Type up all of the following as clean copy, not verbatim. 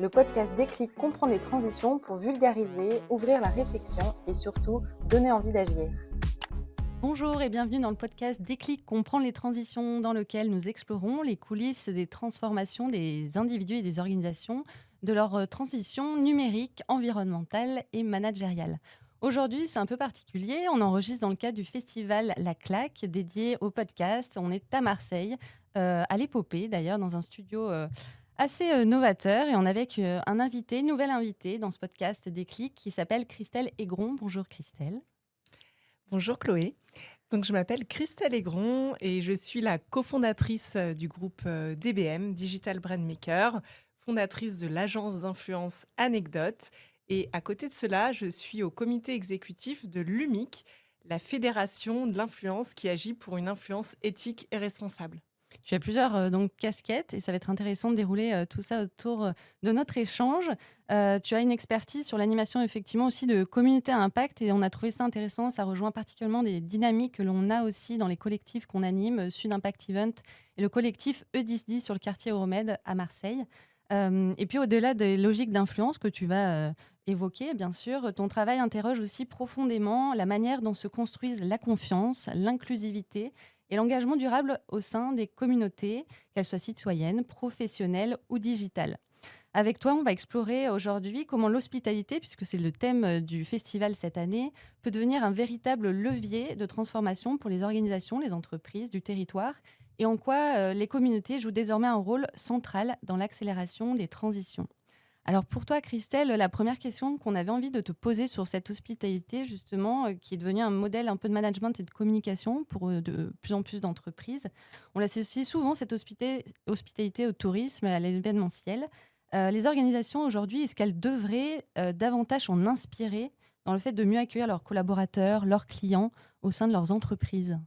le podcast Déclic comprend les transitions pour vulgariser, ouvrir la réflexion et surtout donner envie d'agir. Bonjour et bienvenue dans le podcast Déclic comprend les transitions dans lequel nous explorons les coulisses des transformations des individus et des organisations, de leur transition numérique, environnementale et managériale. Aujourd'hui, c'est un peu particulier. On enregistre dans le cadre du festival La Claque, dédié au podcast. On est à Marseille, à l'Épopée d'ailleurs, dans un studio assez novateur. Et on est avec un invité, une nouvelle invitée dans ce podcast Déclic qui s'appelle Christelle Aigron. Bonjour Christelle. Bonjour Chloé. Donc, je m'appelle Christelle Aigron et je suis la cofondatrice du groupe DBM, Digital Brand Maker, fondatrice de l'agence d'influence Anecdote. Et à côté de cela, je suis au comité exécutif de l'UMIC, la fédération de l'influence qui agit pour une influence éthique et responsable. Tu as plusieurs casquettes et ça va être intéressant de dérouler tout ça autour de notre échange. Tu as une expertise sur l'animation effectivement aussi de communautés à impact et on a trouvé ça intéressant. Ça rejoint particulièrement des dynamiques que l'on a aussi dans les collectifs qu'on anime, Sud Impact Event et le collectif E1010 sur le quartier Euromède à Marseille. Et puis au-delà des logiques d'influence que tu vas évoquer, bien sûr, ton travail interroge aussi profondément la manière dont se construisent la confiance, l'inclusivité et l'engagement durable au sein des communautés, qu'elles soient citoyennes, professionnelles ou digitales. Avec toi, on va explorer aujourd'hui comment l'hospitalité, puisque c'est le thème du festival cette année, peut devenir un véritable levier de transformation pour les organisations, les entreprises du territoire, et en quoi les communautés jouent désormais un rôle central dans l'accélération des transitions. Alors pour toi, Christelle, la première question qu'on avait envie de te poser sur cette hospitalité, justement, qui est devenue un modèle un peu de management et de communication pour de plus en plus d'entreprises. On l'associe souvent, cette hospitalité au tourisme, à l'événementiel. Les organisations aujourd'hui, est-ce qu'elles devraient davantage en inspirer dans le fait de mieux accueillir leurs collaborateurs, leurs clients au sein de leurs entreprises ?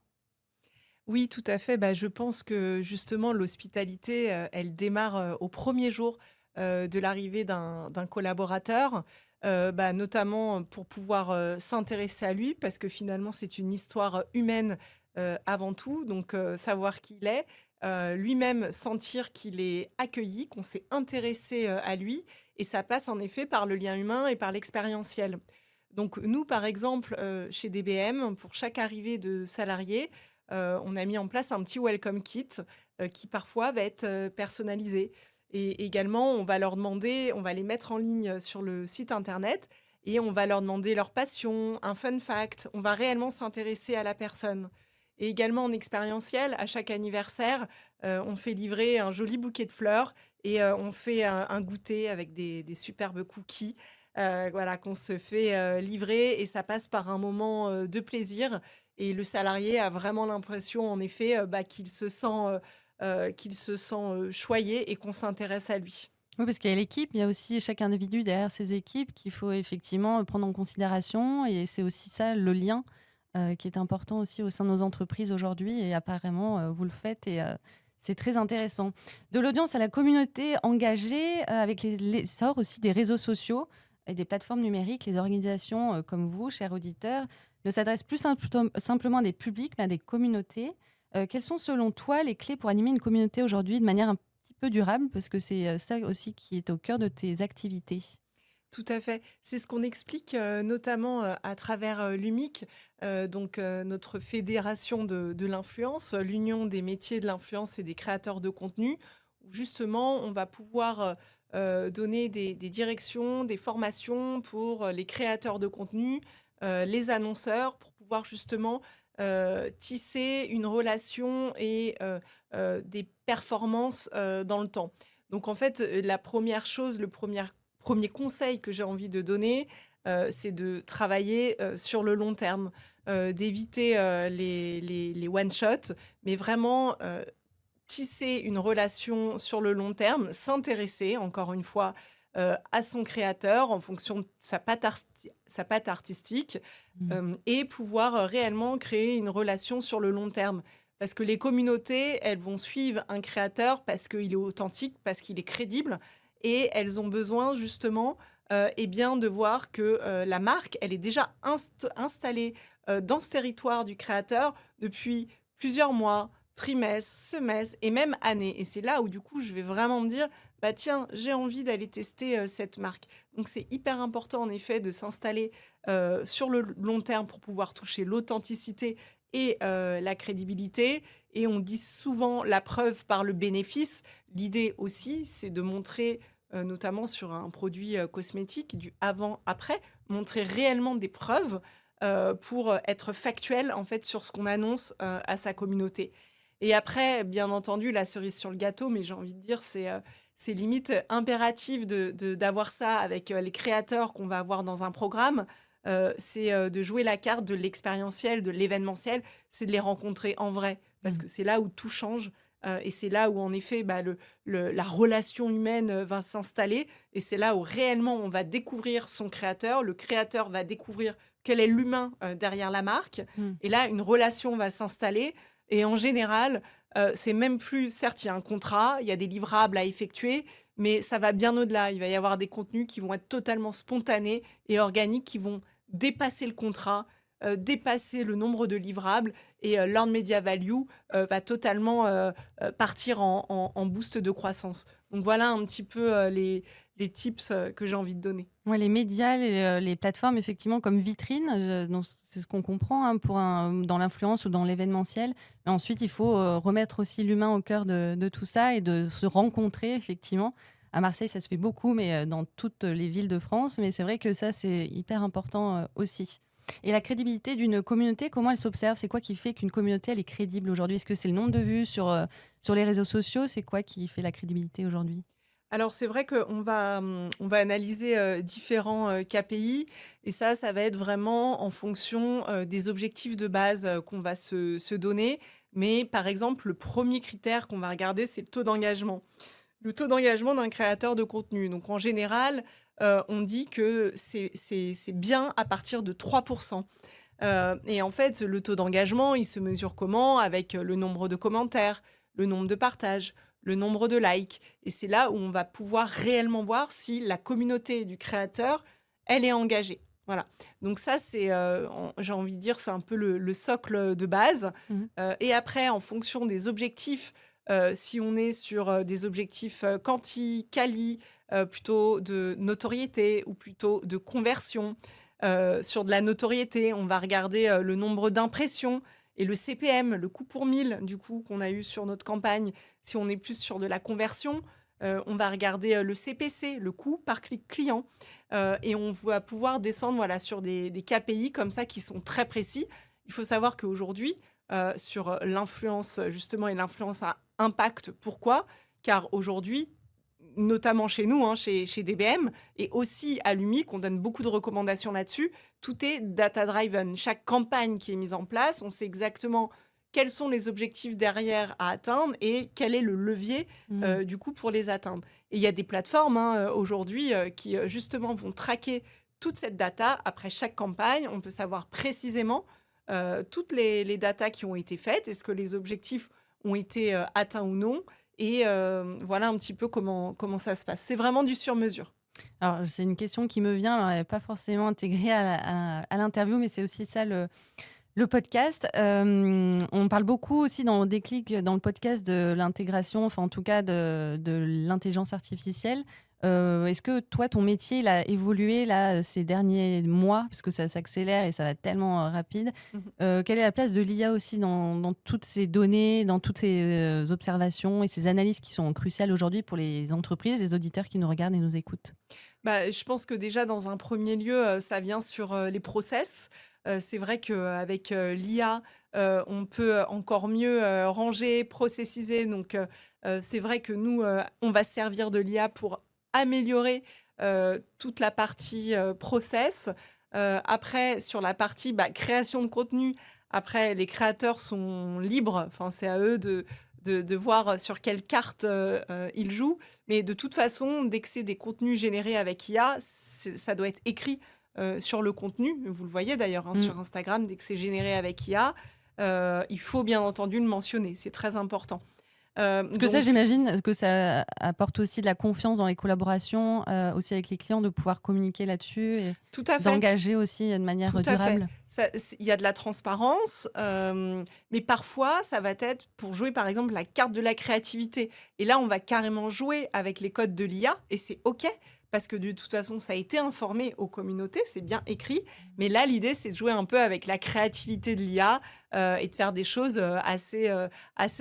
Oui, tout à fait. Je pense que justement, l'hospitalité, elle démarre au premier jour de l'arrivée d'un collaborateur, notamment pour pouvoir s'intéresser à lui, parce que finalement, c'est une histoire humaine avant tout. Donc, savoir qui il est, lui-même sentir qu'il est accueilli, qu'on s'est intéressé à lui. Et ça passe en effet par le lien humain et par l'expérientiel. Donc, nous, par exemple, chez DBM, pour chaque arrivée de salarié, on a mis en place un petit welcome kit qui parfois va être personnalisé. Et également, on va les mettre en ligne sur le site internet et on va leur demander leur passion, un fun fact. On va réellement s'intéresser à la personne. Et également en expérientiel, à chaque anniversaire, on fait livrer un joli bouquet de fleurs et on fait un goûter avec des superbes cookies. Voilà, qu'on se fait livrer et ça passe par un moment de plaisir. Et le salarié a vraiment l'impression, en effet, qu'il se sent choyé et qu'on s'intéresse à lui. Oui, parce qu'il y a l'équipe, il y a aussi chaque individu derrière ces équipes qu'il faut effectivement prendre en considération. Et c'est aussi ça, le lien, qui est important aussi au sein de nos entreprises aujourd'hui. Et apparemment, vous le faites et c'est très intéressant. De l'audience à la communauté engagée, avec l'essor aussi des réseaux sociaux et des plateformes numériques, les organisations comme vous, chers auditeurs, ne s'adressent plus simplement à des publics, mais à des communautés. Quelles sont selon toi les clés pour animer une communauté aujourd'hui de manière un petit peu durable, parce que c'est ça aussi qui est au cœur de tes activités. Tout à fait. C'est ce qu'on explique notamment à travers l'UMIC, notre fédération de l'influence, l'Union des métiers de l'influence et des créateurs de contenu, où justement on va pouvoir donner des directions, des formations pour les créateurs de contenu, les annonceurs, pour pouvoir justement tisser une relation et des performances dans le temps. Donc en fait, la première chose, premier conseil que j'ai envie de donner, c'est de travailler sur le long terme, d'éviter les one-shots, mais vraiment tisser une relation sur le long terme, s'intéresser, encore une fois, à son créateur en fonction de sa patte artistique et pouvoir réellement créer une relation sur le long terme. Parce que les communautés, elles vont suivre un créateur parce qu'il est authentique, parce qu'il est crédible, et elles ont besoin justement de voir que la marque, elle est déjà installée dans ce territoire du créateur depuis plusieurs mois, trimestre, semestre et même année. Et c'est là où du coup, je vais vraiment me dire, bah tiens, j'ai envie d'aller tester cette marque. Donc c'est hyper important en effet de s'installer sur le long terme pour pouvoir toucher l'authenticité et la crédibilité. Et on dit souvent la preuve par le bénéfice. L'idée aussi, c'est de montrer, notamment sur un produit cosmétique, du avant-après, montrer réellement des preuves pour être factuel en fait sur ce qu'on annonce à sa communauté. Et après, bien entendu, la cerise sur le gâteau, mais j'ai envie de dire, c'est limite impératif d'avoir ça avec les créateurs qu'on va avoir dans un programme. C'est de jouer la carte de l'expérientiel, de l'événementiel, c'est de les rencontrer en vrai, parce Mmh. que c'est là où tout change. Et c'est là où, en effet, bah, la relation humaine va s'installer. Et c'est là où réellement on va découvrir son créateur. Le créateur va découvrir quel est l'humain derrière la marque. Mmh. Et là, une relation va s'installer. Et en général, c'est même plus, certes, il y a un contrat, il y a des livrables à effectuer, mais ça va bien au-delà. Il va y avoir des contenus qui vont être totalement spontanés et organiques, qui vont dépasser le contrat, dépasser le nombre de livrables, et l'earned media value va totalement partir en boost de croissance. Donc voilà un petit peu les tips que j'ai envie de donner. Ouais, les médias, les plateformes, effectivement, comme vitrine, donc c'est ce qu'on comprend hein, dans l'influence ou dans l'événementiel. Mais ensuite, il faut remettre aussi l'humain au cœur de tout ça et de se rencontrer, effectivement. À Marseille, ça se fait beaucoup, mais dans toutes les villes de France. Mais c'est vrai que ça, c'est hyper important aussi. Et la crédibilité d'une communauté, comment elle s'observe? C'est quoi qui fait qu'une communauté, elle est crédible aujourd'hui? Est-ce que c'est le nombre de vues sur les réseaux sociaux? C'est quoi qui fait la crédibilité aujourd'hui? Alors c'est vrai on va analyser différents KPI, et ça va être vraiment en fonction des objectifs de base qu'on va se donner. Mais par exemple, le premier critère qu'on va regarder, c'est le taux d'engagement. Le taux d'engagement d'un créateur de contenu. Donc en général, on dit que c'est bien à partir de 3%. Et en fait, le taux d'engagement, il se mesure comment? Avec le nombre de commentaires, le nombre de partages, le nombre de likes. Et c'est là où on va pouvoir réellement voir si la communauté du créateur, elle est engagée. Voilà. Donc ça, j'ai envie de dire, c'est un peu le socle de base. Mhm. Et après, en fonction des objectifs, si on est sur des objectifs quanti, quali, plutôt de notoriété ou plutôt de conversion, sur de la notoriété, on va regarder le nombre d'impressions et le CPM, le coût pour 1000 du coup qu'on a eu sur notre campagne. Si on est plus sur de la conversion, on va regarder le CPC, le coût par clic client. Et on va pouvoir descendre voilà, sur des KPI comme ça qui sont très précis. Il faut savoir qu'aujourd'hui, sur l'influence justement et l'influence à impact, pourquoi? Car aujourd'hui, notamment chez nous, hein, chez DBM, et aussi à l'UMIC, on donne beaucoup de recommandations là-dessus. Tout est data-driven. Chaque campagne qui est mise en place, on sait exactement quels sont les objectifs derrière à atteindre et quel est le levier Mhm. du coup pour les atteindre. Et il y a des plateformes hein, aujourd'hui qui justement vont traquer toute cette data après chaque campagne. On peut savoir précisément toutes les datas qui ont été faites, est-ce que les objectifs ont été atteints ou non. Et voilà un petit peu comment ça se passe. C'est vraiment du sur-mesure. Alors, c'est une question qui me vient, alors, elle n'est pas forcément intégrée à l'interview, mais c'est aussi ça le podcast. On parle beaucoup aussi dans Déclic, dans le podcast, de l'intégration, enfin en tout cas de l'intelligence artificielle. Est-ce que toi, ton métier, il a évolué là, ces derniers mois, parce que ça s'accélère et ça va tellement rapide. Mhm. Quelle est la place de l'IA aussi dans toutes ces données, dans toutes ces observations et ces analyses qui sont cruciales aujourd'hui pour les entreprises, les auditeurs qui nous regardent et nous écoutent? Bah, je pense que déjà, dans un premier lieu, ça vient sur les process. C'est vrai qu'avec l'IA, on peut encore mieux ranger, processiser. Donc, c'est vrai que nous, on va se servir de l'IA pour améliorer toute la partie process. Après, sur la partie création de contenu, après, les créateurs sont libres. Enfin, c'est à eux de voir sur quelle carte ils jouent. Mais de toute façon, dès que c'est des contenus générés avec IA, ça doit être écrit sur le contenu. Vous le voyez d'ailleurs hein, Mm. sur Instagram, dès que c'est généré avec IA, il faut bien entendu le mentionner. C'est très important. Parce que ça, j'imagine que ça apporte aussi de la confiance dans les collaborations, aussi avec les clients, de pouvoir communiquer là-dessus et tout à fait. d'engager aussi de manière Tout à fait. durable. il y a de la transparence, mais parfois, ça va être pour jouer, par exemple, la carte de la créativité. Et là, on va carrément jouer avec les codes de l'IA et c'est OK parce que de toute façon, ça a été informé aux communautés, c'est bien écrit. Mais là, l'idée, c'est de jouer un peu avec la créativité de l'IA et de faire des choses assez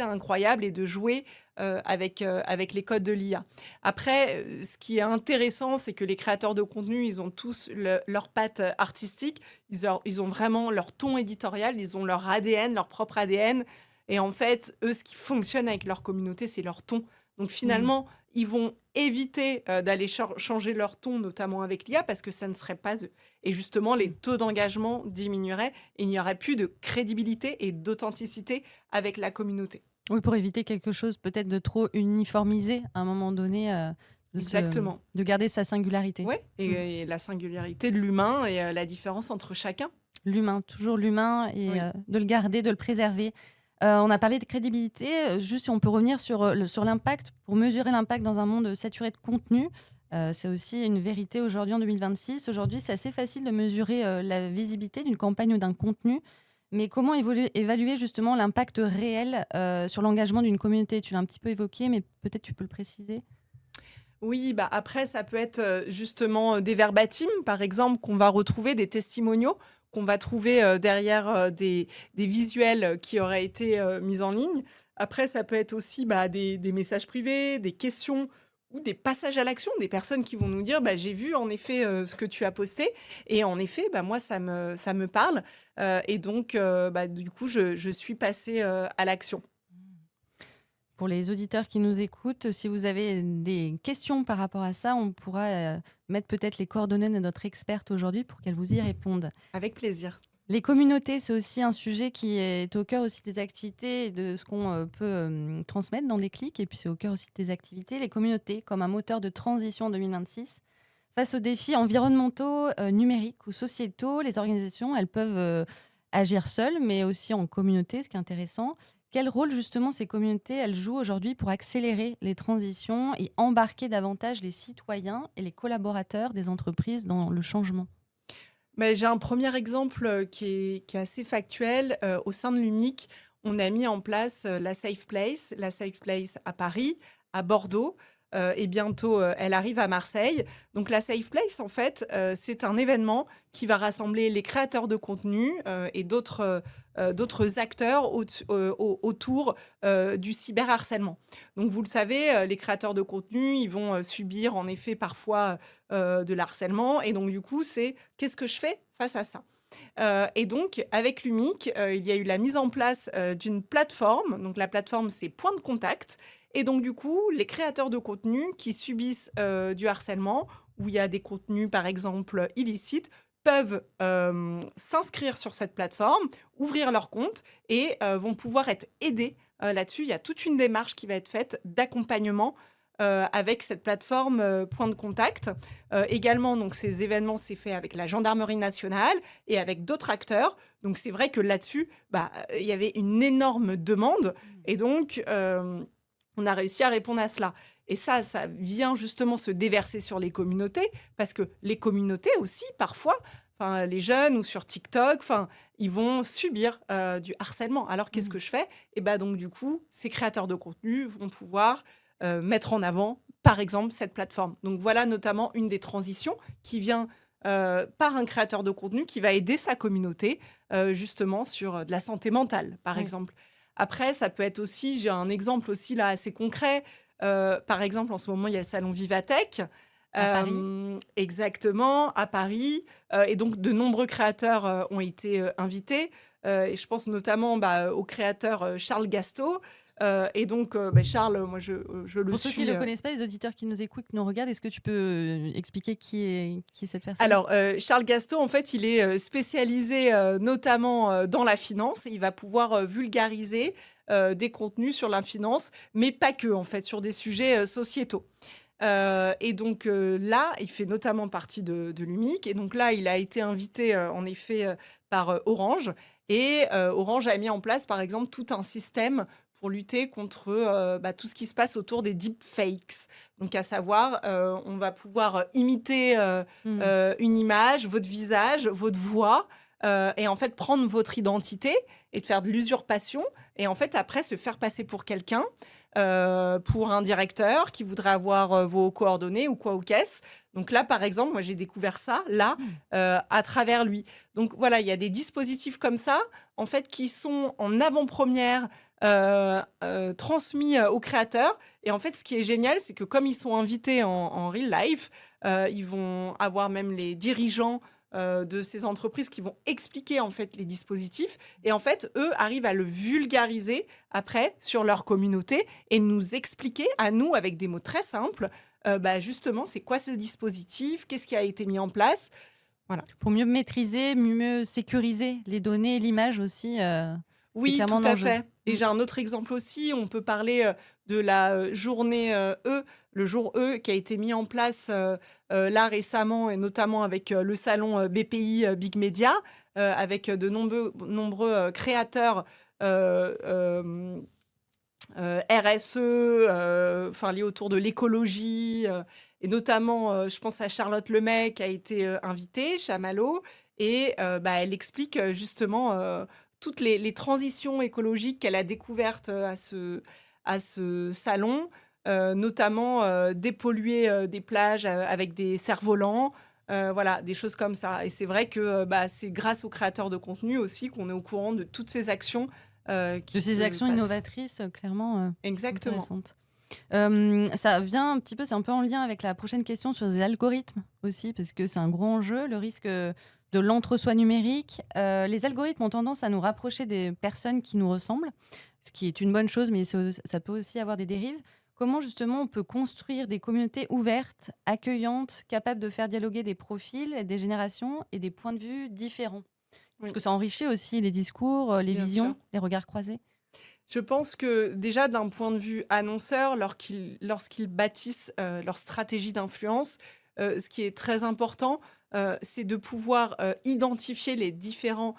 incroyables et de jouer avec les codes de l'IA. Après, ce qui est intéressant, c'est que les créateurs de contenu, ils ont tous leur patte artistique, ils ont vraiment leur ton éditorial, ils ont leur ADN, leur propre ADN. Et en fait, eux, ce qui fonctionne avec leur communauté, c'est leur ton. Donc Mhm. finalement, ils vont éviter d'aller changer leur ton, notamment avec l'IA, parce que ça ne serait pas eux. Et justement, les taux d'engagement diminueraient et il n'y aurait plus de crédibilité et d'authenticité avec la communauté. Oui, pour éviter quelque chose peut-être de trop uniformisé à un moment donné, Exactement. de garder sa singularité. Ouais, Mm. et la singularité de l'humain et la différence entre chacun. L'humain, toujours l'humain, et Oui. de le garder, de le préserver. On a parlé de crédibilité, juste si on peut revenir sur l'impact, pour mesurer l'impact dans un monde saturé de contenu. C'est aussi une vérité aujourd'hui en 2026. Aujourd'hui, c'est assez facile de mesurer la visibilité d'une campagne ou d'un contenu. Mais comment évaluer justement l'impact réel sur l'engagement d'une communauté? Tu l'as un petit peu évoqué, mais peut-être tu peux le préciser. Oui, bah après, ça peut être justement des verbatims, par exemple, qu'on va retrouver, des testimoniaux, qu'on va trouver derrière des visuels qui auraient été mis en ligne. Après, ça peut être aussi bah, des messages privés, des questions ou des passages à l'action, des personnes qui vont nous dire bah, j'ai vu en effet ce que tu as posté et en effet, bah, moi, ça me parle. Et donc, bah, du coup, je suis passée à l'action. Pour les auditeurs qui nous écoutent, si vous avez des questions par rapport à ça, on pourra mettre peut-être les coordonnées de notre experte aujourd'hui pour qu'elle vous y réponde. Avec plaisir. Les communautés, c'est aussi un sujet qui est au cœur aussi des activités et de ce qu'on peut transmettre dans des clics. Et puis c'est au cœur aussi des activités. Les communautés comme un moteur de transition en 2026. Face aux défis environnementaux, numériques ou sociétaux, les organisations, elles peuvent agir seules, mais aussi en communauté, ce qui est intéressant. Quel rôle justement ces communautés, elles jouent aujourd'hui pour accélérer les transitions et embarquer davantage les citoyens et les collaborateurs des entreprises dans le changement? Mais j'ai un premier exemple qui est assez factuel. Au sein de l'UMIC, on a mis en place la Safe Place à Paris, à Bordeaux, et bientôt elle arrive à Marseille. Donc la Safe Place, en fait, c'est un événement qui va rassembler les créateurs de contenu et d'autres acteurs autour du cyberharcèlement. Donc vous le savez, les créateurs de contenu, ils vont subir en effet parfois de l'harcèlement. Et donc du coup, c'est qu'est-ce que je fais face à ça? Et donc, avec l'UMIC, il y a eu la mise en place d'une plateforme. Donc, la plateforme, c'est Point de Contact. Et donc, du coup, les créateurs de contenu qui subissent du harcèlement, où il y a des contenus, par exemple, illicites, peuvent s'inscrire sur cette plateforme, ouvrir leur compte et vont pouvoir être aidés là-dessus. Il y a toute une démarche qui va être faite d'accompagnement avec cette plateforme Point de Contact. Également, donc, ces événements, c'est fait avec la gendarmerie nationale et avec d'autres acteurs. Donc, c'est vrai que là-dessus, bah, il y avait une énorme demande. Et donc, on a réussi à répondre à cela. Et ça vient justement se déverser sur les communautés, parce que les communautés aussi, parfois, les jeunes ou sur TikTok, ils vont subir du harcèlement. Alors, qu'est-ce que je fais? Et bah, donc, du coup, ces créateurs de contenu vont pouvoir mettre en avant, par exemple, cette plateforme. Donc voilà notamment une des transitions qui vient par un créateur de contenu qui va aider sa communauté justement sur de la santé mentale, par Oui. exemple. Après, ça peut être aussi, j'ai un exemple aussi là assez concret. Par exemple, en ce moment, il y a le salon Vivatech. À Paris. Exactement, à Paris. Et donc, de nombreux créateurs ont été invités. Et je pense notamment au créateur Charles Gasto. Et donc, Charles, moi, je le Pour ceux qui suis. ne le connaissent pas, les auditeurs qui nous écoutent, qui nous regardent, est-ce que tu peux expliquer qui est cette personne? Alors, Charles Gasto, en fait, il est spécialisé notamment dans la finance. Il va pouvoir vulgariser des contenus sur la finance, mais pas que, en fait, sur des sujets sociétaux. Et donc là, il fait notamment partie de l'UMIC. Et donc là, il a été invité en effet par Orange. Et Orange a mis en place, par exemple, tout un système pour lutter contre tout ce qui se passe autour des deepfakes. Donc à savoir, on va pouvoir imiter une image, votre visage, votre voix, et en fait prendre votre identité et de faire de l'usurpation et en fait après se faire passer pour quelqu'un, pour un directeur qui voudrait avoir vos coordonnées ou quoi ou qu'est-ce. Donc là, par exemple, moi j'ai découvert ça là à travers lui. Donc voilà, il y a des dispositifs comme ça en fait qui sont en avant-première transmis aux créateurs. Et en fait, ce qui est génial, c'est que comme ils sont invités en real life, ils vont avoir même les dirigeants de ces entreprises qui vont expliquer en fait les dispositifs et en fait eux arrivent à le vulgariser après sur leur communauté et nous expliquer à nous avec des mots très simples justement c'est quoi ce dispositif, qu'est-ce qui a été mis en place. Voilà. Pour mieux maîtriser, mieux sécuriser les données et l'image aussi. C'est Oui, clairement tout un à enjeu. fait. Et j'ai un autre exemple aussi. On peut parler de la journée E, le jour E, qui a été mis en place là récemment, et notamment avec le salon BPI Big Media, avec de nombreux créateurs RSE, enfin liés autour de l'écologie, et notamment, je pense à Charlotte Lemay qui a été invitée, Chamallow, et elle explique justement toutes les transitions écologiques qu'elle a découvertes à ce salon, notamment dépolluer des plages avec des cerfs-volants. Voilà, des choses comme ça. Et c'est vrai que c'est grâce aux créateurs de contenu aussi qu'on est au courant de toutes ces actions qui De ces se actions passent. innovatrices, clairement Exactement. intéressantes. Ça vient un petit peu, c'est un peu en lien avec la prochaine question sur les algorithmes aussi, parce que c'est un gros enjeu, le risque de l'entre-soi numérique. Les algorithmes ont tendance à nous rapprocher des personnes qui nous ressemblent, ce qui est une bonne chose, mais ça peut aussi avoir des dérives. Comment justement on peut construire des communautés ouvertes, accueillantes, capables de faire dialoguer des profils, des générations et des points de vue différents? Parce Oui, que ça enrichit aussi les discours, les bien visions, sûr. les regards croisés. Je pense que déjà d'un point de vue annonceur, lorsqu'ils bâtissent leur stratégie d'influence, ce qui est très important, c'est de pouvoir identifier les différents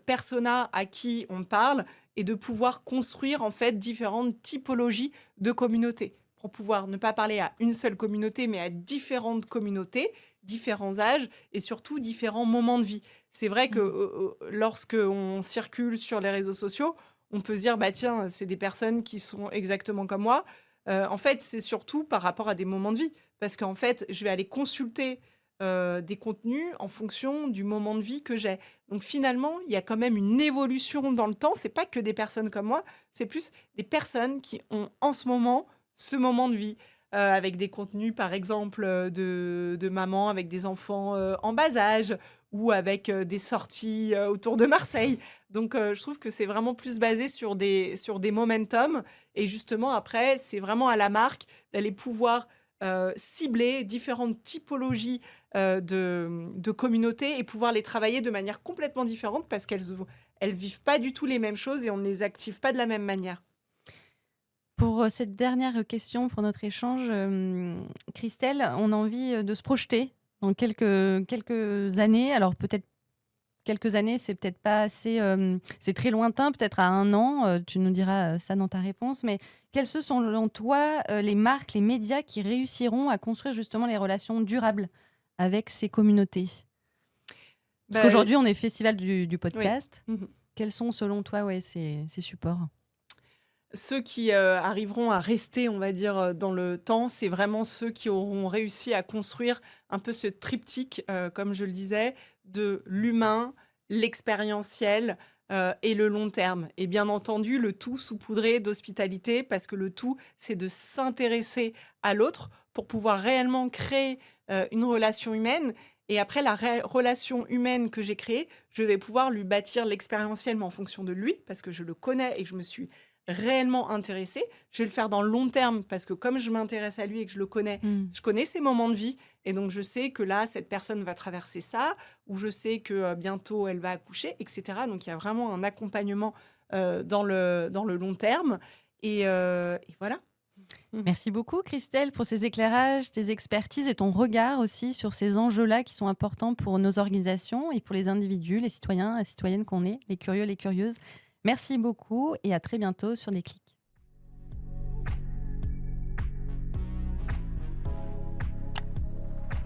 personas à qui on parle et de pouvoir construire en fait différentes typologies de communautés pour pouvoir ne pas parler à une seule communauté, mais à différentes communautés, différents âges et surtout différents moments de vie. C'est vrai que lorsque on circule sur les réseaux sociaux, on peut se dire, bah tiens, c'est des personnes qui sont exactement comme moi. En fait, c'est surtout par rapport à des moments de vie. Parce qu'en fait, je vais aller consulter des contenus en fonction du moment de vie que j'ai. Donc finalement, il y a quand même une évolution dans le temps. C'est pas que des personnes comme moi, c'est plus des personnes qui ont en ce moment ce moment de vie. Avec des contenus, par exemple, de mamans avec des enfants en bas âge ou avec des sorties autour de Marseille. Donc, je trouve que c'est vraiment plus basé sur des momentum. Et justement, après, c'est vraiment à la marque d'aller pouvoir cibler différentes typologies de communautés et pouvoir les travailler de manière complètement différente parce elles vivent pas du tout les mêmes choses et on ne les active pas de la même manière. Pour cette dernière question, pour notre échange, Christelle, on a envie de se projeter dans quelques années. Alors peut-être quelques années, c'est peut-être pas assez, c'est très lointain, peut-être à 1 an. Tu nous diras ça dans ta réponse. Mais quelles sont selon toi les marques, les médias qui réussiront à construire justement les relations durables avec ces communautés? Parce Bah, qu'aujourd'hui, on est festival du oui. podcast. Mhm. Quels sont selon toi ces supports? Ceux qui arriveront à rester, on va dire, dans le temps, c'est vraiment ceux qui auront réussi à construire un peu ce triptyque, comme je le disais, de l'humain, l'expérientiel et le long terme. Et bien entendu, le tout saupoudré d'hospitalité, parce que le tout, c'est de s'intéresser à l'autre pour pouvoir réellement créer une relation humaine. Et après la relation humaine que j'ai créée, je vais pouvoir lui bâtir l'expérientiellement en fonction de lui, parce que je le connais et que je me suis réellement intéressée. Je vais le faire dans le long terme parce que comme je m'intéresse à lui et que je le connais, je connais ses moments de vie et donc je sais que là, cette personne va traverser ça ou je sais que bientôt elle va accoucher, etc. Donc il y a vraiment un accompagnement dans le long terme et voilà. Merci beaucoup Christelle pour ces éclairages, tes expertises et ton regard aussi sur ces enjeux-là qui sont importants pour nos organisations et pour les individus, les citoyens et citoyennes qu'on est, les curieux, les curieuses. Merci beaucoup et à très bientôt sur Déclic.